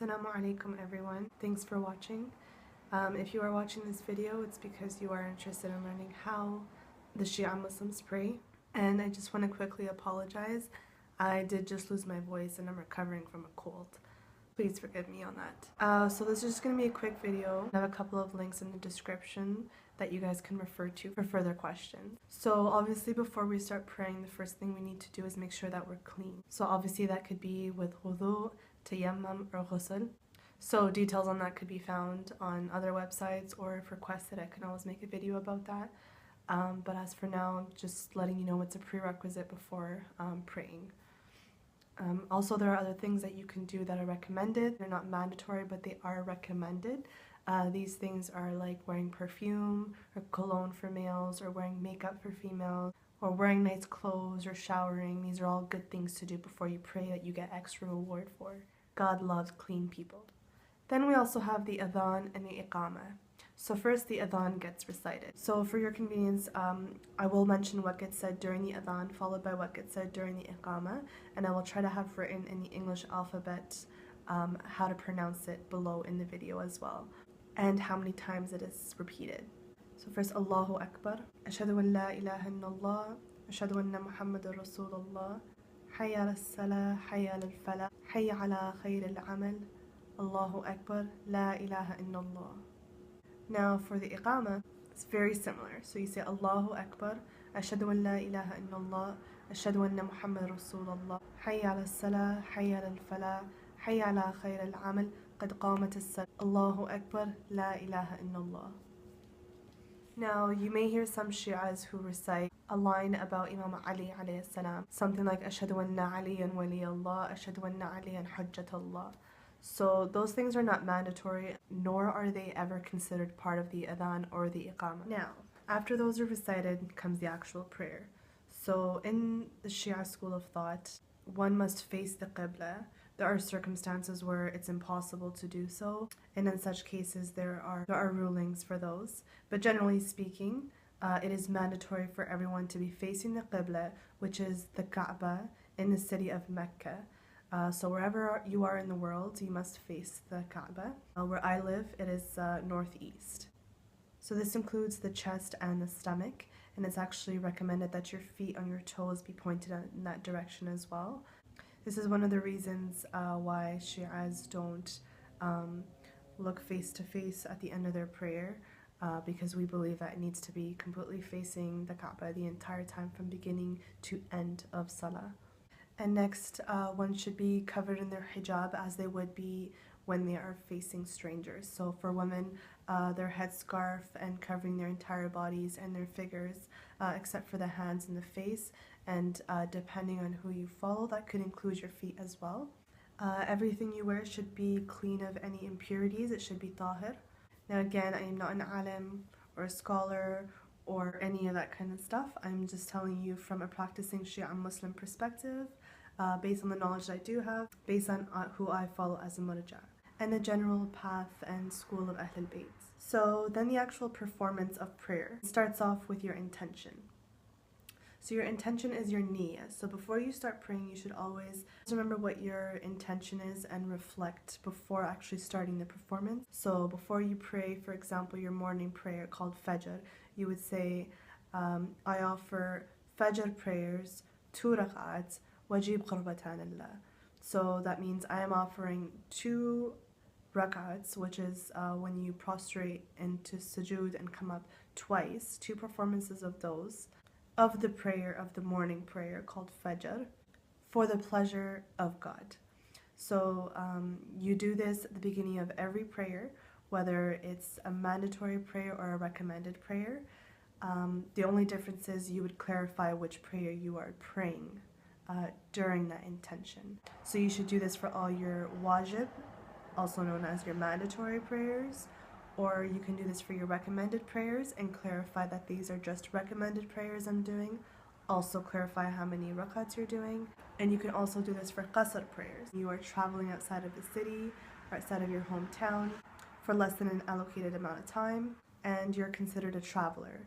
Salam Aleikum everyone. Thanks for watching. If you are watching this video, it's because you are interested in learning how the Shia Muslims pray. And I just want to quickly apologize. I did just lose my voice and I'm recovering from a cold. Please forgive me on that. So this is just going to be a quick video. I have a couple of links in the description that you guys can refer to for further questions. So obviously before we start praying, the first thing we need to do is make sure that we're clean. So obviously that could be with wudu, tayammum, or ghusl. So details on that could be found on other websites, or if requested I can always make a video about that. But as for now, I'm just letting you know it's a prerequisite before praying. Also, there are other things that you can do that are recommended. They're not mandatory, but they are recommended. These things are like wearing perfume or cologne for males, or wearing makeup for females, or wearing nice clothes, or showering. These are all good things to do before you pray that you get extra reward for. God loves clean people. Then we also have the adhan and the iqamah. So first the adhan gets recited. So for your convenience, I will mention what gets said during the adhan, followed by what gets said during the iqamah, and I will try to have written in the English alphabet how to pronounce it below in the video as well, and how many times it is repeated. So first, Allahu Akbar, Ashhadu an la ilaha illallah, Ashhadu anna Muhammadur Rasulullah, Hayya ala salah, Hayya ala falah, Hayya ala khayr al-amal, Allahu Akbar, La ilaha illallah. Now for the iqamah, it's very similar. So you say Allahu Akbar, Ashhadu an la ilaha illallah, Ashhadu anna Muhammad Rasulullah, Hayya ala salah, Hayya ala falah, Hayya ala khayr al-amal, Qad qamat as-salah, Allahu Akbar, La ilaha illallah. Now you may hear some Shi'as who recite a line about Imam Ali alayhi salam, something like Ashhadu anna Aliyan wali Allah, Ashhadu anna Aliyan hujjat Allah. So those things are not mandatory, nor are they ever considered part of the adhan or the iqamah. Now, after those are recited comes the actual prayer. So in the Shia school of thought, one must face the qibla. There are circumstances where it's impossible to do so, and in such cases there are rulings for those. But generally speaking, it is mandatory for everyone to be facing the qibla, which is the Kaaba in the city of Mecca. So wherever you are in the world, you must face the Kaaba. Where I live, it is northeast. So this includes the chest and the stomach, and it's actually recommended that your feet on your toes be pointed in that direction as well. This is one of the reasons why Shi'as don't look face to face at the end of their prayer, because we believe that it needs to be completely facing the Kaaba the entire time from beginning to end of Salah. And next, one should be covered in their hijab as they would be when they are facing strangers. So for women, their headscarf and covering their entire bodies and their figures, except for the hands and the face. And depending on who you follow, that could include your feet as well. Everything you wear should be clean of any impurities. It should be tahir. Now again, I am not an alim or a scholar or any of that kind of stuff. I'm just telling you from a practicing Shia Muslim perspective, based on the knowledge that I do have, based on who I follow as a murja, and the general path and school of Ahlul Bayt. So then the actual performance of prayer starts off with your intention. So your intention is your niyyah. So before you start praying, you should always remember what your intention is and reflect before actually starting the performance. So before you pray, for example, your morning prayer called Fajr, you would say, I offer Fajr prayers, 2 Rakaat, wajib qurbatan lillah. So that means I am offering 2 Rakaats, which is when you prostrate into Sujood and come up twice, 2 performances of those, of the prayer, of the morning prayer called Fajr, for the pleasure of God. So you do this at the beginning of every prayer, whether it's a mandatory prayer or a recommended prayer. The only difference is you would clarify which prayer you are praying during that intention. So you should do this for all your wajib, also known as your mandatory prayers, or you can do this for your recommended prayers and clarify that these are just recommended prayers I'm doing. Also clarify how many rakats you're doing. And you can also do this for qasr prayers. You are traveling outside of the city or outside of your hometown for less than an allocated amount of time, and you're considered a traveler.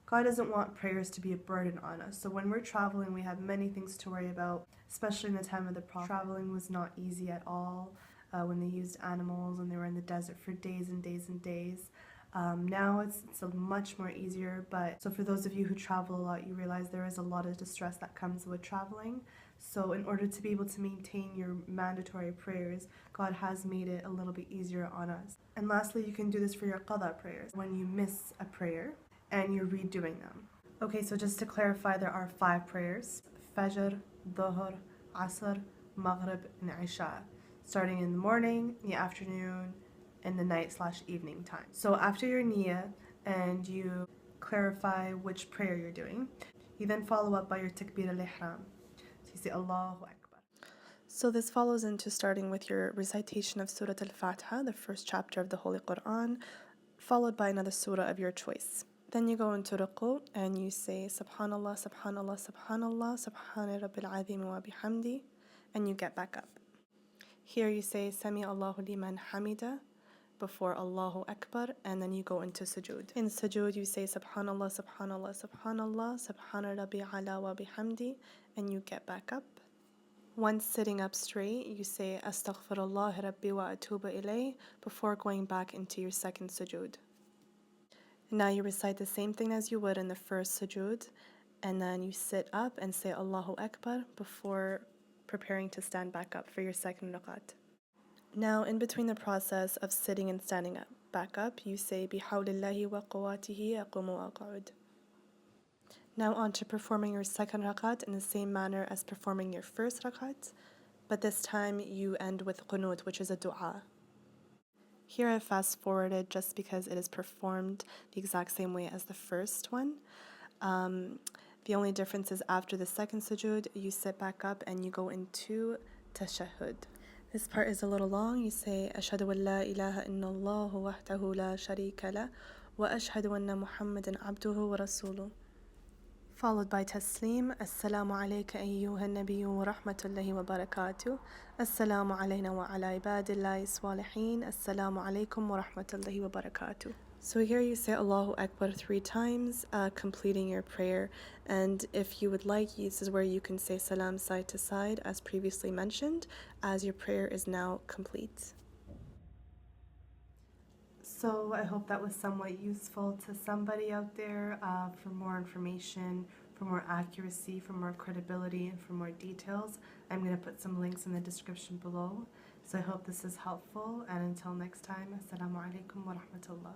God doesn't want prayers to be a burden on us. So when we're traveling, we have many things to worry about, especially in the time of the Prophet. Traveling was not easy at all. when they used animals and they were in the desert for days and days and days. Now it's a much more easier, but so for those of you who travel a lot, you realize there is a lot of distress that comes with traveling. So in order to be able to maintain your mandatory prayers, God has made it a little bit easier on us. And lastly, you can do this for your qada prayers, when you miss a prayer and you're redoing them. Okay, so just to clarify, there are 5 prayers: Fajr, Dhuhr, Asr, Maghrib, and Isha, starting in the morning, in the afternoon, and the night/evening time. So after your niyyah and you clarify which prayer you're doing, you then follow up by your takbir al-ihram. So you say Allahu Akbar. So this follows into starting with your recitation of Surah al-Fatiha, the first chapter of the Holy Quran, followed by another surah of your choice. Then you go into ruku and you say Subhanallah, Subhanallah, Subhanallah, Subhana Rabbil Azim wa bihamdi, and you get back up. Here you say Sami Allahu liman hamida before Allahu Akbar, and then you go into sujood. In sujood you say Subhanallah, Subhanallah, Subhanallah, Subhana Rabbi ala wa bihamdi, and you get back up. Once sitting up straight, you say Astaghfirullah Rabbi wa atubu ilayh before going back into your second sujood. Now you recite the same thing as you would in the first sujood, and then you sit up and say Allahu Akbar before preparing to stand back up for your second rakaat. Now in between the process of sitting and standing up, back up, you say Bihawlillahi wa quwwatihi aqumu wa aq'ud. Now on to performing your second rakaat in the same manner as performing your first rakaat, but this time you end with qunut, which is a dua. Here I fast forwarded just because it is performed the exact same way as the first one. The only difference is after the second sujood, you sit back up and you go into Tashahhud. This part is a little long. You say Ashhadu an la ilaha illallah wahdahu la sharika lah wa ashhadu anna Muhammadan abduhu wa rasuluh. Followed by Tasleem, Assalamu alayka ayyuha nabiyyu wa rahmatullahi wa barakatuh. Assalamu alayna wa ala ibadillahi salihin. Assalamu alaykum wa rahmatullahi wa barakatuh. So here you say Allahu Akbar 3 times, completing your prayer. And if you would like, this is where you can say Salam side to side, as previously mentioned, as your prayer is now complete. So I hope that was somewhat useful to somebody out there. For more information, for more accuracy, for more credibility, and for more details, I'm going to put some links in the description below. So I hope this is helpful, and until next time, Assalamu Alaikum wa Rahmatullah.